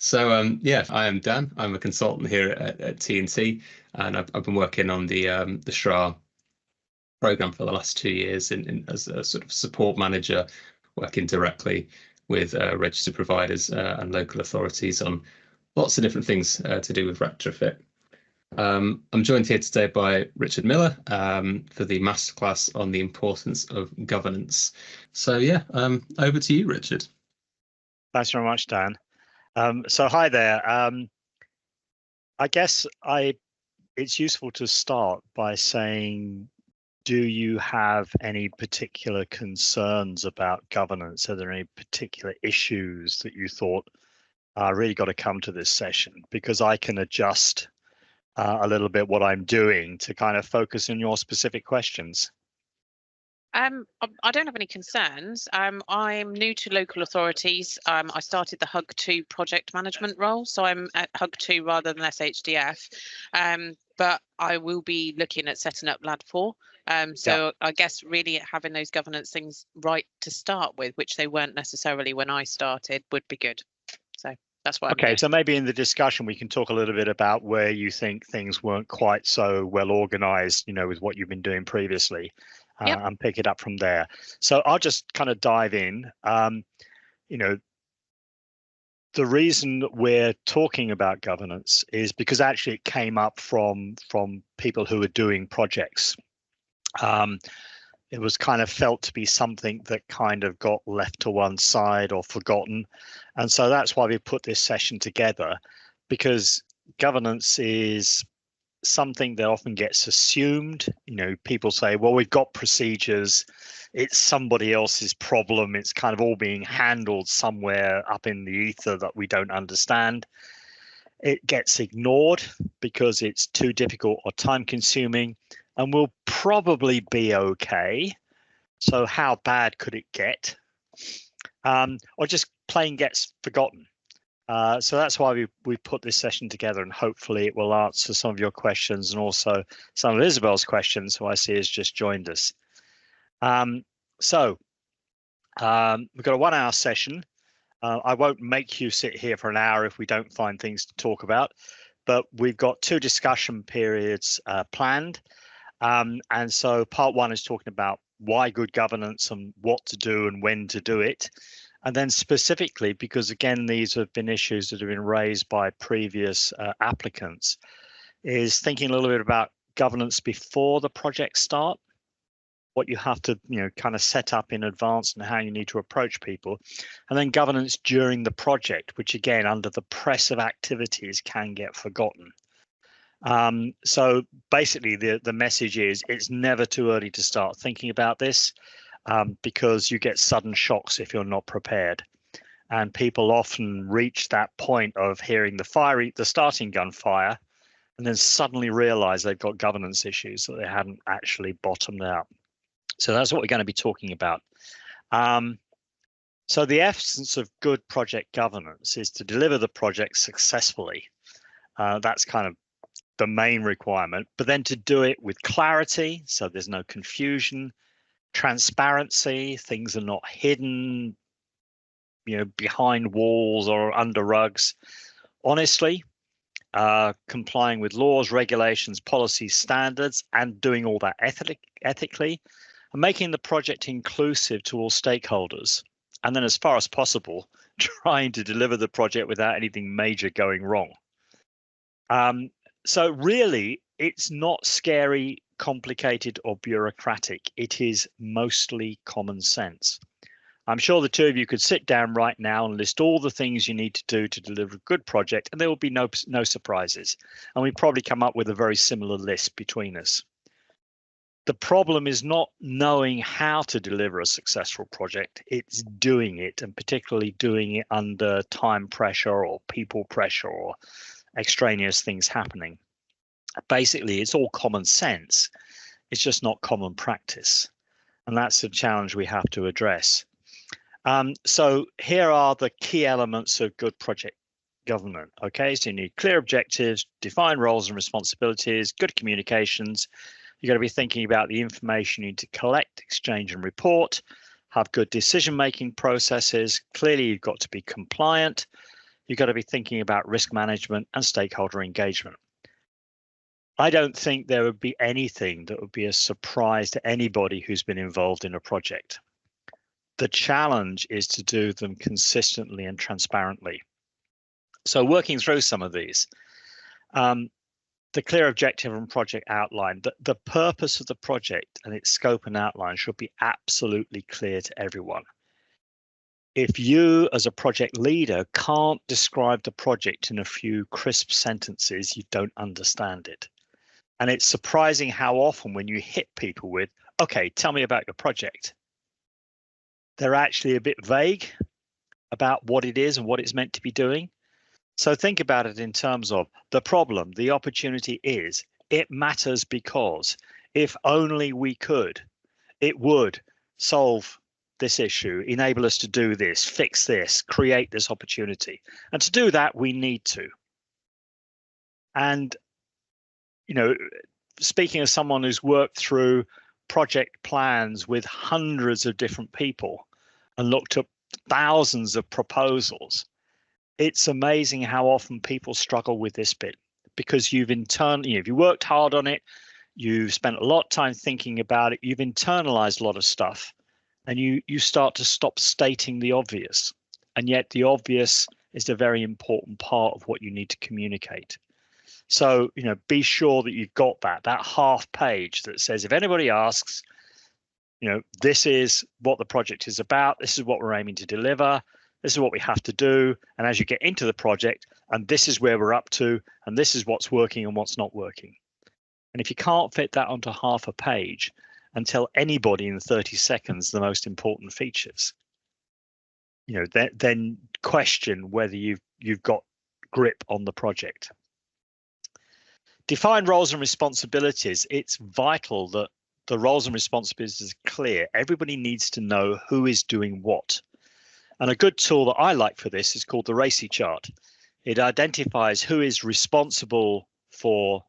Yeah, I am Dan. I'm a consultant here at TNT, and I've been working on the SHRA program for the last 2 years as a sort of support manager, working directly with registered providers and local authorities on lots of different things to do with retrofit. I'm joined here today by Richard Miller for the Masterclass on the importance of governance. Over to you, Richard. Thanks very much, Dan. So hi there. I guess it's useful to start by saying, do you have any particular concerns about governance? Are there any particular issues that you thought really got to come to this session? Because I can adjust a little bit what I'm doing to kind of focus on your specific questions. I don't have any concerns. I'm new to local authorities. I started the HUG2 project management role, so I'm at HUG2 rather than SHDF. But I will be looking at setting up LAD4. I guess really having those governance things right to start with, which they weren't necessarily when I started, would be good. So that's what. Okay, so maybe in the discussion we can talk a little bit about where you think things weren't quite so well organized, with what you've been doing previously. Yep. And pick it up from there. So I'll just kind of dive in. The reason we're talking about governance is because actually it came up from people who are doing projects. It was kind of felt to be something that kind of got left to one side or forgotten. And so that's why we put this session together, because governance is something that often gets assumed. People say, well, we've got procedures, it's somebody else's problem, it's kind of all being handled somewhere up in the ether that we don't understand. It gets ignored because it's too difficult or time consuming and will probably be okay. So how bad could it get? Or just plain gets forgotten. So that's why we put this session together, and hopefully it will answer some of your questions and also some of Isabel's questions, who I see has just joined us. We've got a 1 hour session. I won't make you sit here for an hour if we don't find things to talk about, but we've got 2 discussion periods planned. And so part 1 is talking about why good governance and what to do and when to do it. And then specifically, because again, these have been issues that have been raised by previous applicants, is thinking a little bit about governance before the project start, what you have to, kind of set up in advance and how you need to approach people, and then governance during the project, which again, under the press of activities can get forgotten. So basically the message is it's never too early to start thinking about this. Because you get sudden shocks if you're not prepared, and people often reach that point of hearing the starting gun fire, and then suddenly realize they've got governance issues that they hadn't actually bottomed out. So that's what we're going to be talking about. So the essence of good project governance is to deliver the project successfully. That's kind of the main requirement, but then to do it with clarity, so there's no confusion. Transparency, things are not hidden, behind walls or under rugs. Honestly, complying with laws, regulations, policies, standards, and doing all that ethically, and making the project inclusive to all stakeholders. And then as far as possible, trying to deliver the project without anything major going wrong. So really, it's not scary, complicated or bureaucratic. It is mostly common sense. I'm sure the 2 of you could sit down right now and list all the things you need to do to deliver a good project, and there will be no surprises. And we probably come up with a very similar list between us. The problem is not knowing how to deliver a successful project, it's doing it, and particularly doing it under time pressure or people pressure or extraneous things happening. Basically, it's all common sense. It's just not common practice. And that's the challenge we have to address. So here are the key elements of good project government. Okay, so you need clear objectives, defined roles and responsibilities, good communications. You've got to be thinking about the information you need to collect, exchange and report, have good decision-making processes. Clearly, you've got to be compliant. You've got to be thinking about risk management and stakeholder engagement. I don't think there would be anything that would be a surprise to anybody who's been involved in a project. The challenge is to do them consistently and transparently. So working through some of these, the clear objective and project outline, the purpose of the project and its scope and outline should be absolutely clear to everyone. If you as a project leader can't describe the project in a few crisp sentences, you don't understand it. And it's surprising how often when you hit people with, okay, tell me about your project, they're actually a bit vague about what it is and what it's meant to be doing. So think about it in terms of the problem, the opportunity is, it matters because if only we could, it would solve this issue, enable us to do this, fix this, create this opportunity. And to do that, we need to. And you know, speaking as someone who's worked through project plans with hundreds of different people and looked at thousands of proposals, it's amazing how often people struggle with this bit because you've if you worked hard on it, you've spent a lot of time thinking about it, you've internalized a lot of stuff, and you start to stop stating the obvious. And yet the obvious is a very important part of what you need to communicate. So, you know, be sure that you've got that half page that says, if anybody asks, you know, this is what the project is about. This is what we're aiming to deliver. This is what we have to do. And as you get into the project, and this is where we're up to, and this is what's working and what's not working. And if you can't fit that onto half a page and tell anybody in 30 seconds the most important features, you know, then question whether you've got grip on the project. Define roles and responsibilities. It's vital that the roles and responsibilities are clear. Everybody needs to know who is doing what. And a good tool that I like for this is called the RACI Chart. It identifies who is responsible for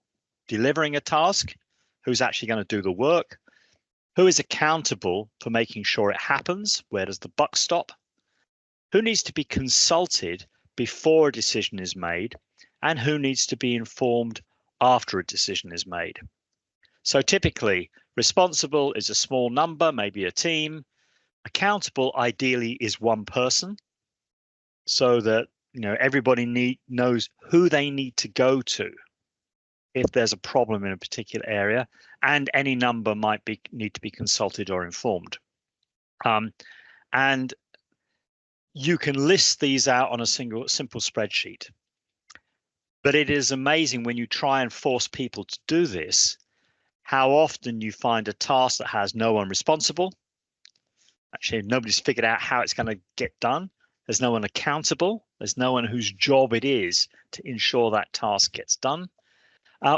delivering a task, who's actually going to do the work, who is accountable for making sure it happens, where does the buck stop, who needs to be consulted before a decision is made, and who needs to be informed after a decision is made. So typically, responsible is a small number, maybe a team. Accountable ideally is one person, so that everybody knows who they need to go to if there's a problem in a particular area, and any number might need to be consulted or informed. And you can list these out on a simple spreadsheet. But it is amazing when you try and force people to do this, how often you find a task that has no one responsible. Actually, nobody's figured out how it's going to get done. There's no one accountable. There's no one whose job it is to ensure that task gets done.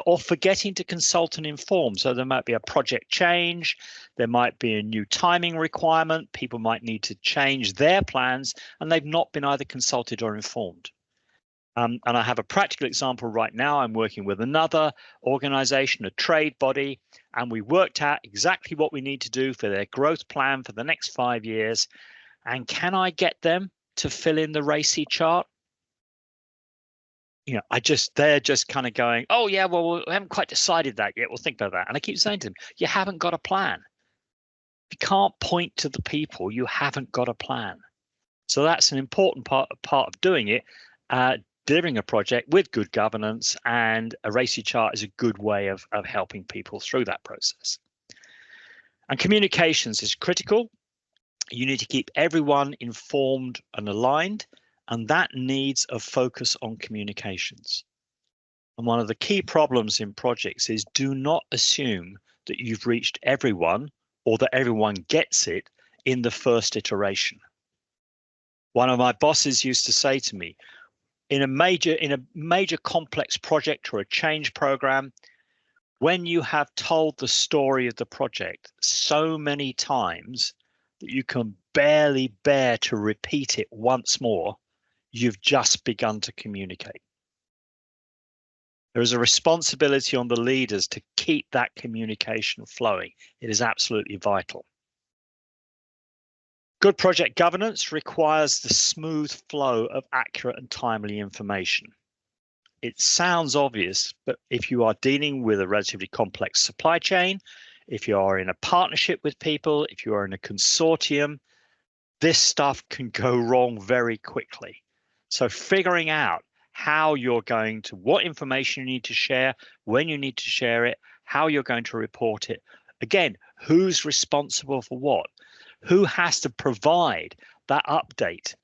Or forgetting to consult and inform. So there might be a project change. There might be a new timing requirement. People might need to change their plans, and they've not been either consulted or informed. And I have a practical example right now. I'm working with another organization, a trade body, and we worked out exactly what we need to do for their growth plan for the next 5 years. And can I get them to fill in the RACI chart? They're just kind of going, oh yeah, well, we haven't quite decided that yet. We'll think about that. And I keep saying to them, you haven't got a plan. You can't point to the people. You haven't got a plan. So that's an important part of doing it. Delivering a project with good governance, and a RACI chart is a good way of helping people through that process. And communications is critical. You need to keep everyone informed and aligned, and that needs a focus on communications. And one of the key problems in projects is do not assume that you've reached everyone or that everyone gets it in the first iteration. One of my bosses used to say to me, in a major complex project or a change program, when you have told the story of the project so many times that you can barely bear to repeat it once more, you've just begun to communicate. There is a responsibility on the leaders to keep that communication flowing. It is absolutely vital. Good project governance requires the smooth flow of accurate and timely information. It sounds obvious, but if you are dealing with a relatively complex supply chain, if you are in a partnership with people, if you are in a consortium, this stuff can go wrong very quickly. So figuring out how you're going to, what information you need to share, when you need to share it, how you're going to report it. Again, who's responsible for what? Who has to provide that update,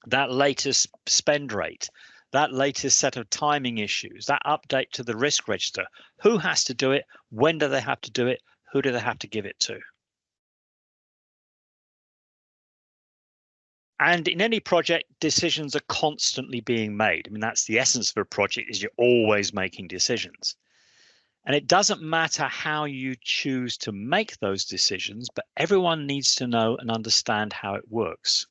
that latest spend rate, that latest set of timing issues, that update to the risk register? Who has to do it? When do they have to do it? Who do they have to give it to? And in any project, decisions are constantly being made. I mean, that's the essence of a project, is you're always making decisions. And it doesn't matter how you choose to make those decisions, but everyone needs to know and understand how it works.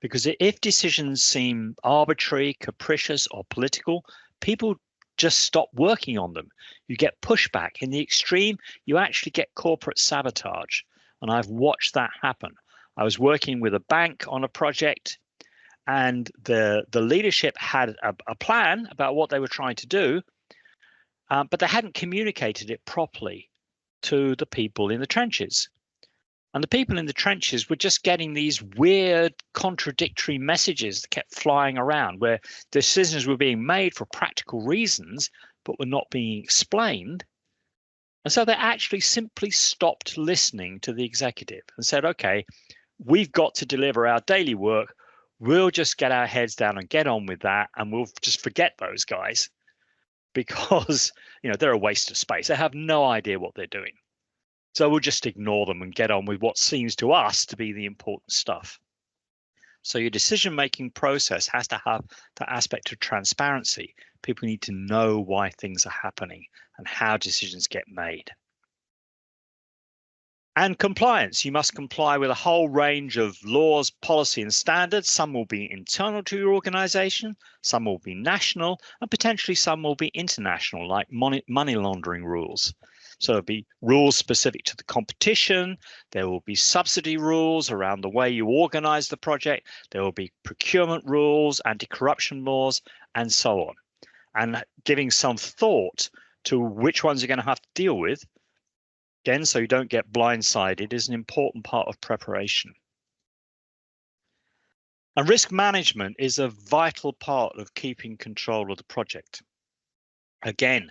Because if decisions seem arbitrary, capricious, or political, people just stop working on them. You get pushback. In the extreme, you actually get corporate sabotage. And I've watched that happen. I was working with a bank on a project, and the leadership had a plan about what they were trying to do, but they hadn't communicated it properly to the people in the trenches. And the people in the trenches were just getting these weird contradictory messages that kept flying around, where decisions were being made for practical reasons, but were not being explained. And so they actually simply stopped listening to the executive and said, okay, we've got to deliver our daily work. We'll just get our heads down and get on with that. And we'll just forget those guys because, they're a waste of space. They have no idea what they're doing. So we'll just ignore them and get on with what seems to us to be the important stuff. So your decision-making process has to have that aspect of transparency. People need to know why things are happening and how decisions get made. And compliance, you must comply with a whole range of laws, policy, and standards. Some will be internal to your organization, some will be national, and potentially some will be international, like money laundering rules. So there'll be rules specific to the competition. There will be subsidy rules around the way you organize the project. There will be procurement rules, anti-corruption laws, and so on. And giving some thought to which ones you're going to have to deal with, again, so you don't get blindsided, is an important part of preparation. And risk management is a vital part of keeping control of the project. Again,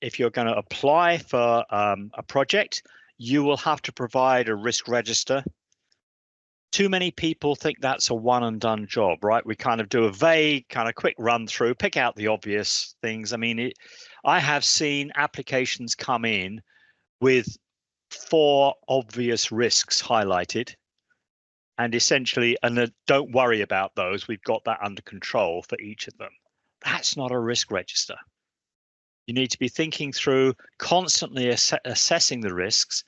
if you're going to apply for a project, you will have to provide a risk register. Too many people think that's a one and done job, right? We kind of do a vague, kind of quick run through, pick out the obvious things. I mean, I have seen applications come in with 4 obvious risks highlighted, and essentially, don't worry about those. We've got that under control for each of them. That's not a risk register. You need to be thinking through, constantly assessing the risks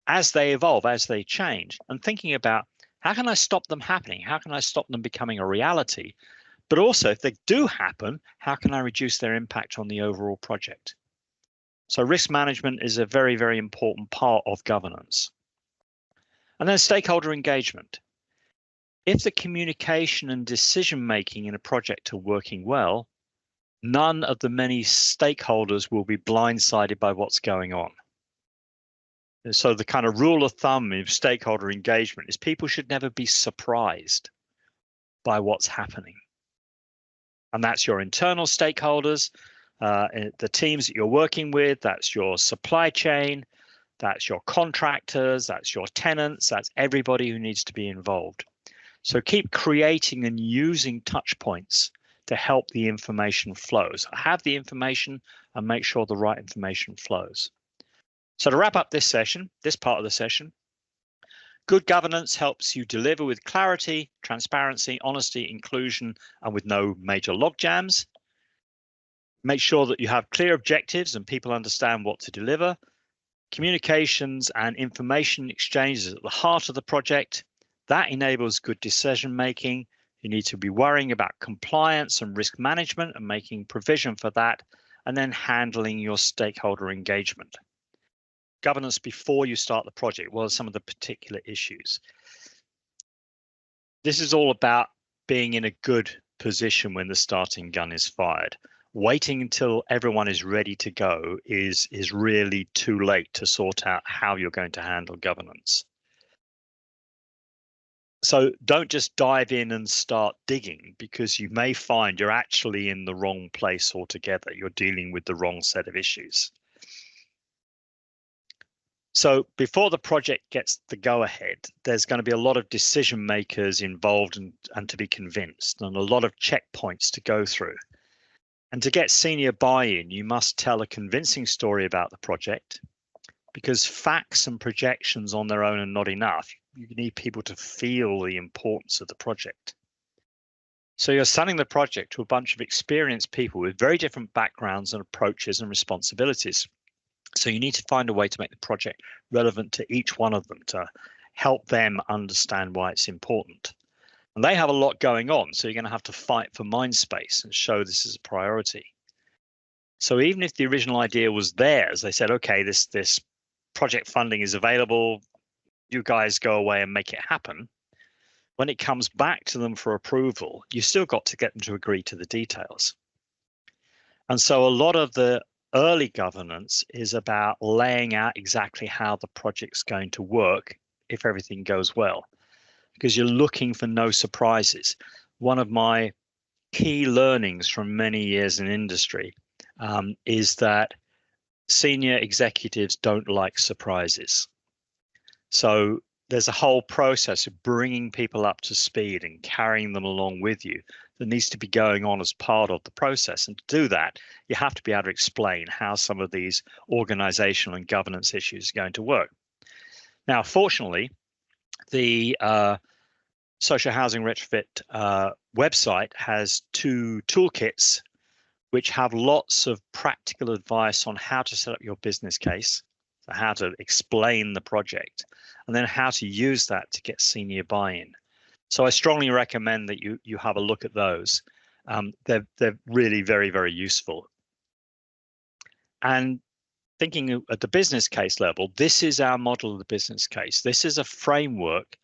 as they evolve, as they change, and thinking about how can I stop them happening? How can I stop them becoming a reality? But also, if they do happen, how can I reduce their impact on the overall project? So risk management is a very, very important part of governance. And then stakeholder engagement. If the communication and decision-making in a project are working well, none of the many stakeholders will be blindsided by what's going on. And so the kind of rule of thumb of stakeholder engagement is people should never be surprised by what's happening. And that's your internal stakeholders, the teams that you're working with, that's your supply chain, that's your contractors, that's your tenants, that's everybody who needs to be involved. So keep creating and using touch points to help the information flow. So have the information and make sure the right information flows. So to wrap up this session, this part of the session, good governance helps you deliver with clarity, transparency, honesty, inclusion, and with no major log jams. Make sure that you have clear objectives and people understand what to deliver. Communications and information exchange is at the heart of the project. That enables good decision making. You need to be worrying about compliance and risk management and making provision for that, and then handling your stakeholder engagement. Governance before you start the project. What are some of the particular issues? This is all about being in a good position when the starting gun is fired. Waiting until everyone is ready to go is really too late to sort out how you're going to handle governance. So don't just dive in and start digging, because you may find you're actually in the wrong place altogether. You're dealing with the wrong set of issues. So before the project gets the go-ahead, there's going to be a lot of decision makers involved and to be convinced, and a lot of checkpoints to go through. And to get senior buy-in, you must tell a convincing story about the project, because facts and projections on their own are not enough. You need people to feel the importance of the project. So you're selling the project to a bunch of experienced people with very different backgrounds and approaches and responsibilities. So you need to find a way to make the project relevant to each one of them, to help them understand why it's important. And they have a lot going on, so you're going to have to fight for mind space and show this is a priority. So even if the original idea was theirs, they said, okay, this project funding is available, you guys go away and make it happen. When it comes back to them for approval, you still got to get them to agree to the details. And so a lot of the early governance is about laying out exactly how the project's going to work if everything goes well, because you're looking for no surprises. One of my key learnings from many years in industry is that senior executives don't like surprises. So there's a whole process of bringing people up to speed and carrying them along with you that needs to be going on as part of the process. And to do that, you have to be able to explain how some of these organizational and governance issues are going to work. Now, fortunately, the social housing retrofit website has 2 toolkits which have lots of practical advice on how to set up your business case, so how to explain the project, and then how to use that to get senior buy-in. So I strongly recommend that you have a look at those. They're really very, very useful. And thinking at the business case level, this is our model of the business case. This is a framework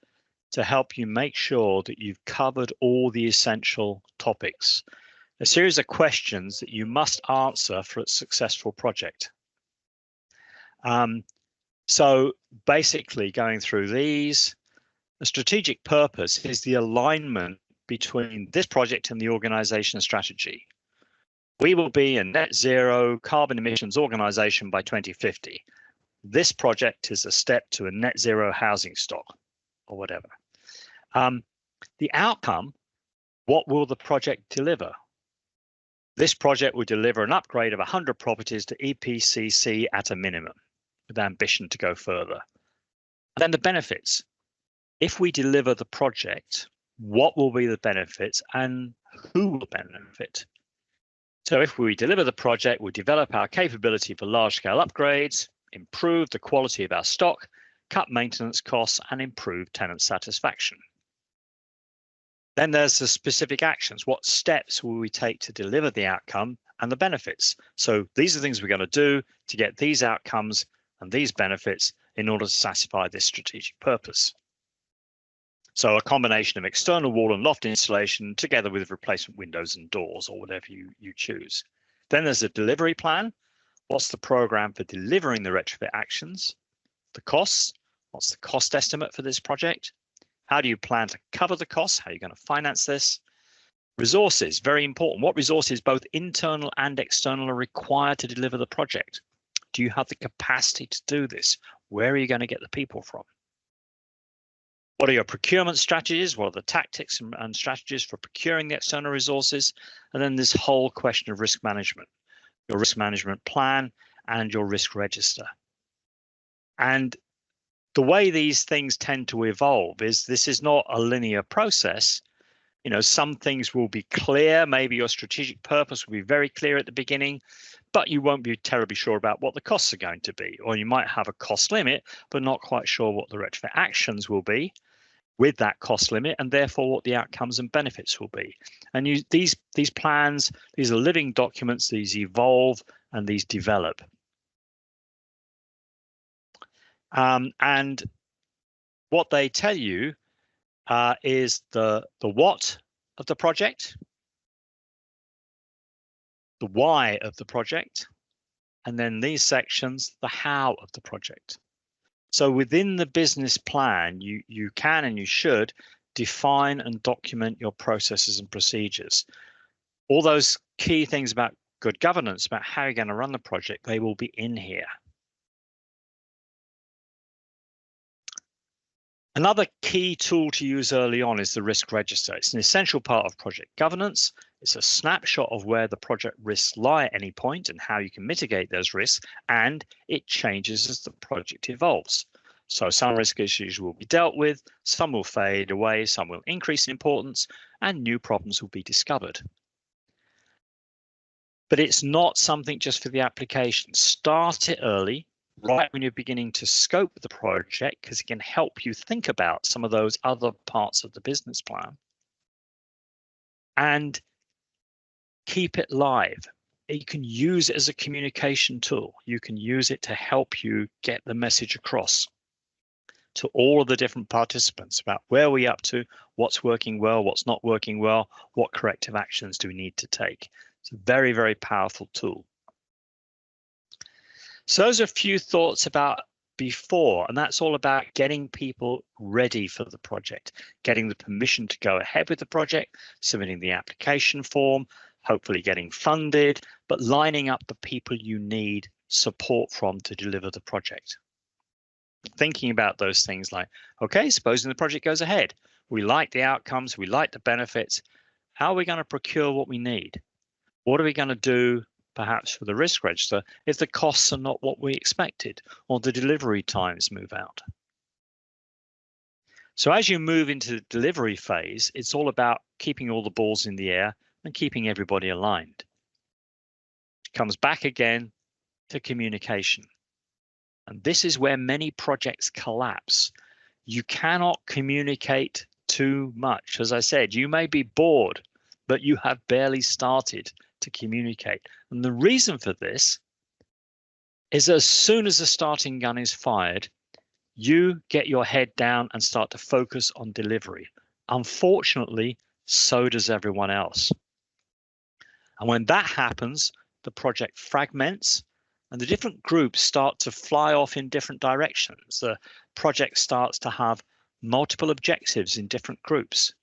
to help you make sure that you've covered all the essential topics. A series of questions that you must answer for a successful project. So basically going through these, the strategic purpose is the alignment between this project and the organization strategy. We will be a net zero carbon emissions organization by 2050. This project is a step to a net zero housing stock or whatever. The outcome, what will the project deliver? This project will deliver an upgrade of 100 properties to EPCC at a minimum, with ambition to go further. And then the benefits. If we deliver the project, what will be the benefits and who will benefit? So if we deliver the project, we'll develop our capability for large-scale upgrades, improve the quality of our stock, cut maintenance costs, and improve tenant satisfaction. Then there's the specific actions. What steps will we take to deliver the outcome and the benefits? So these are things we're going to do to get these outcomes and these benefits in order to satisfy this strategic purpose. So a combination of external wall and loft installation together with replacement windows and doors or whatever you choose. Then there's a delivery plan. What's the program for delivering the retrofit actions? The costs. What's the cost estimate for this project? How do you plan to cover the costs? How are you going to finance this? Resources, very important. What resources, both internal and external, are required to deliver the project? Do you have the capacity to do this? Where are you going to get the people from? What are your procurement strategies? What are the tactics and strategies for procuring the external resources? And then this whole question of risk management, your risk management plan and your risk register. And the way these things tend to evolve is this is not a linear process. You know, some things will be clear. Maybe your strategic purpose will be very clear at the beginning, but you won't be terribly sure about what the costs are going to be. Or you might have a cost limit, but not quite sure what the retrofit actions will be with that cost limit, and therefore what the outcomes and benefits will be. And these plans, these are living documents, these evolve and these develop. And what they tell you is the what of the project, the why of the project, and then these sections, the how of the project. So within the business plan, you can and you should define and document your processes and procedures. All those key things about good governance, about how you're going to run the project, they will be in here. Another key tool to use early on is the risk register. It's an essential part of project governance. It's a snapshot of where the project risks lie at any point and how you can mitigate those risks, and it changes as the project evolves. So some risk issues will be dealt with, some will fade away, some will increase in importance, and new problems will be discovered. But it's not something just for the application. Start it early, right when you're beginning to scope the project, because it can help you think about some of those other parts of the business plan. And keep it live. You can use it as a communication tool. You can use it to help you get the message across to all of the different participants about where we're up to, what's working well, what's not working well, what corrective actions do we need to take. It's a very, very powerful tool. So those are a few thoughts about before, and that's all about getting people ready for the project, getting the permission to go ahead with the project, submitting the application form, hopefully getting funded, but lining up the people you need support from to deliver the project. Thinking about those things like, okay, supposing the project goes ahead, we like the outcomes, we like the benefits, how are we going to procure what we need? What are we going to do perhaps for the risk register if the costs are not what we expected or the delivery times move out? So as you move into the delivery phase, it's all about keeping all the balls in the air and keeping everybody aligned. It comes back again to communication. And this is where many projects collapse. You cannot communicate too much. As I said, you may be bored, but you have barely started to communicate. And the reason for this is as soon as the starting gun is fired, you get your head down and start to focus on delivery. Unfortunately, so does everyone else. And when that happens, the project fragments and the different groups start to fly off in different directions. The project starts to have multiple objectives in different groups.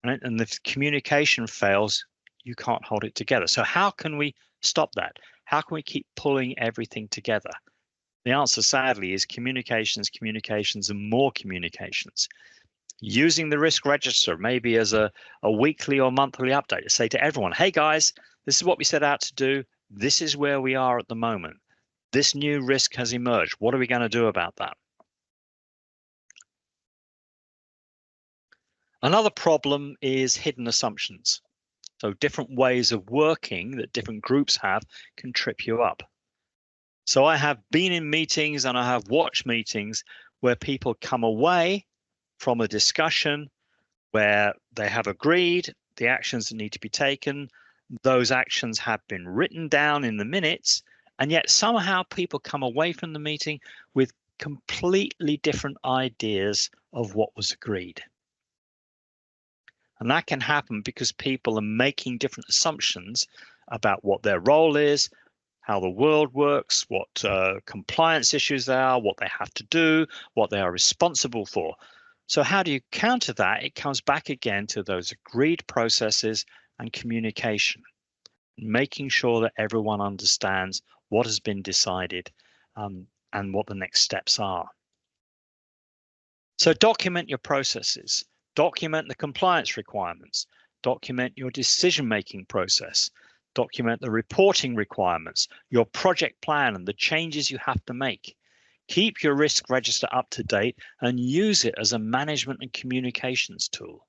Right? And if communication fails, you can't hold it together. So how can we stop that? How can we keep pulling everything together? The answer, sadly, is communications, communications, and more communications. Using the risk register maybe as a weekly or monthly update to say to everyone, hey guys, this is what we set out to do. This is where we are at the moment. This new risk has emerged. What are we going to do about that? Another problem is hidden assumptions. So different ways of working that different groups have can trip you up. So I have been in meetings and I have watched meetings where people come away from a discussion where they have agreed the actions that need to be taken. Those actions have been written down in the minutes, and yet somehow people come away from the meeting with completely different ideas of what was agreed. And that can happen because people are making different assumptions about what their role is, how the world works, what compliance issues there are, what they have to do, what they are responsible for. So how do you counter that? It comes back again to those agreed processes and communication, making sure that everyone understands what has been decided and what the next steps are. So document your processes. Document the compliance requirements, document your decision-making process, document the reporting requirements, your project plan and the changes you have to make. Keep your risk register up to date and use it as a management and communications tool.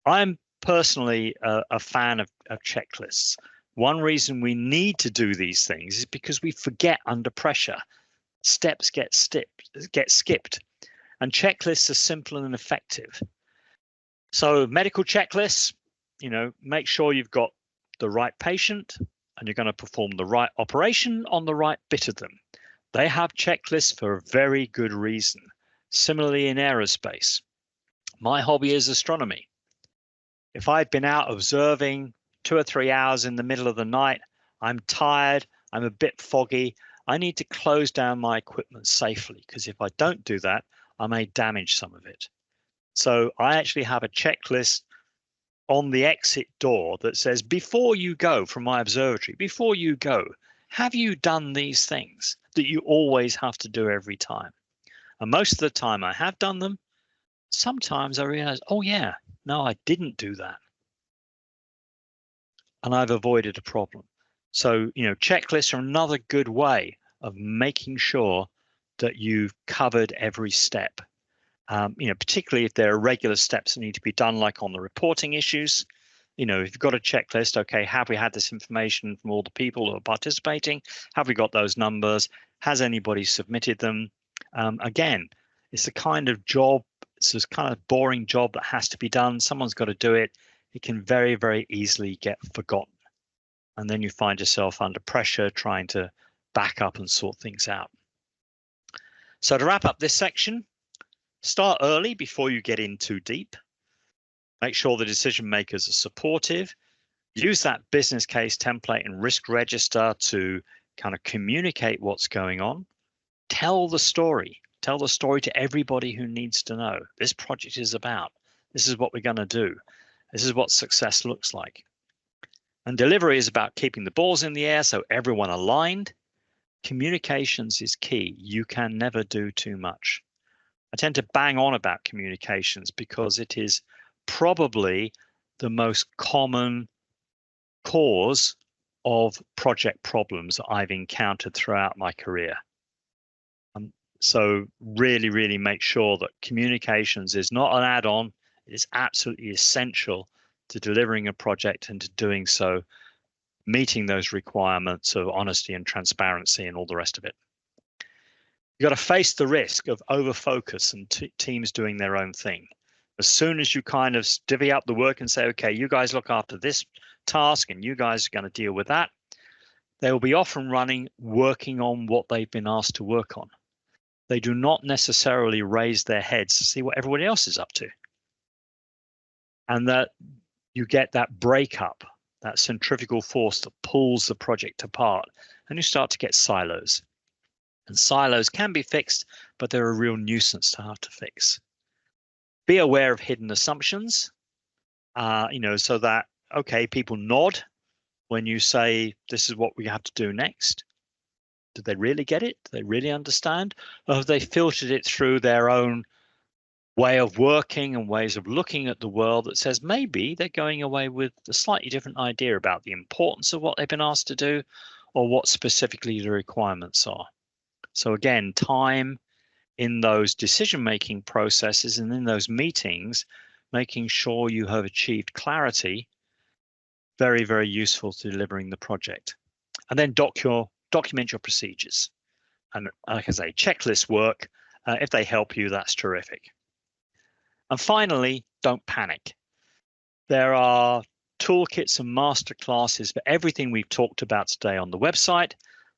I'm personally a fan of checklists. One reason we need to do these things is because we forget under pressure. Steps get skipped. And checklists are simple and effective. So medical checklists, make sure you've got the right patient and you're going to perform the right operation on the right bit of them. They have checklists for a very good reason. Similarly in aerospace, my hobby is astronomy. If I've been out observing 2 or 3 hours in the middle of the night, I'm tired, I'm a bit foggy, I need to close down my equipment safely, because if I don't do that, I may damage some of it. So I actually have a checklist on the exit door that says, before you go from my observatory, before you go, have you done these things that you always have to do every time? And most of the time I have done them. Sometimes I realize, oh yeah, no, I didn't do that. And I've avoided a problem. So, checklists are another good way of making sure that you've covered every step. Particularly if there are regular steps that need to be done, like on the reporting issues. If you've got a checklist, okay, have we had this information from all the people who are participating? Have we got those numbers? Has anybody submitted them? Again, it's the kind of job, it's this kind of boring job that has to be done. Someone's got to do it. It can very, very easily get forgotten. And then you find yourself under pressure trying to back up and sort things out. So to wrap up this section, start early before you get in too deep. Make sure the decision makers are supportive. Use that business case template and risk register to kind of communicate what's going on. Tell the story. Tell the story to everybody who needs to know. This project is about. This is what we're going to do. This is what success looks like. And delivery is about keeping the balls in the air so everyone aligned. Communications is key. You can never do too much. I tend to bang on about communications because it is probably the most common cause of project problems that I've encountered throughout my career. So really, really make sure that communications is not an add-on. It is absolutely essential to delivering a project and to doing so, meeting those requirements of honesty and transparency and all the rest of it. You've got to face the risk of over-focus and teams doing their own thing. As soon as you kind of divvy up the work and say, okay, you guys look after this task and you guys are going to deal with that, they will be off and running, working on what they've been asked to work on. They do not necessarily raise their heads to see what everybody else is up to. And that you get that breakup, that centrifugal force that pulls the project apart, and you start to get silos. And silos can be fixed, but they're a real nuisance to have to fix. Be aware of hidden assumptions, so that, okay, people nod when you say, this is what we have to do next. Did they really get it? Do they really understand? Or have they filtered it through their own way of working and ways of looking at the world that says maybe they're going away with a slightly different idea about the importance of what they've been asked to do or what specifically the requirements are? So again, time in those decision-making processes and in those meetings, making sure you have achieved clarity, very, very useful to delivering the project. And then document your procedures. And like I say, checklist work. If they help you, that's terrific. And finally, don't panic. There are toolkits and masterclasses for everything we've talked about today on the website.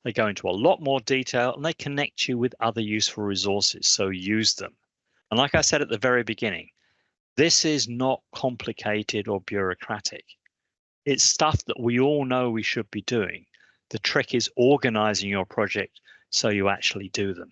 They go into a lot more detail and they connect you with other useful resources, so use them. And like I said at the very beginning, this is not complicated or bureaucratic. It's stuff that we all know we should be doing. The trick is organizing your project so you actually do them.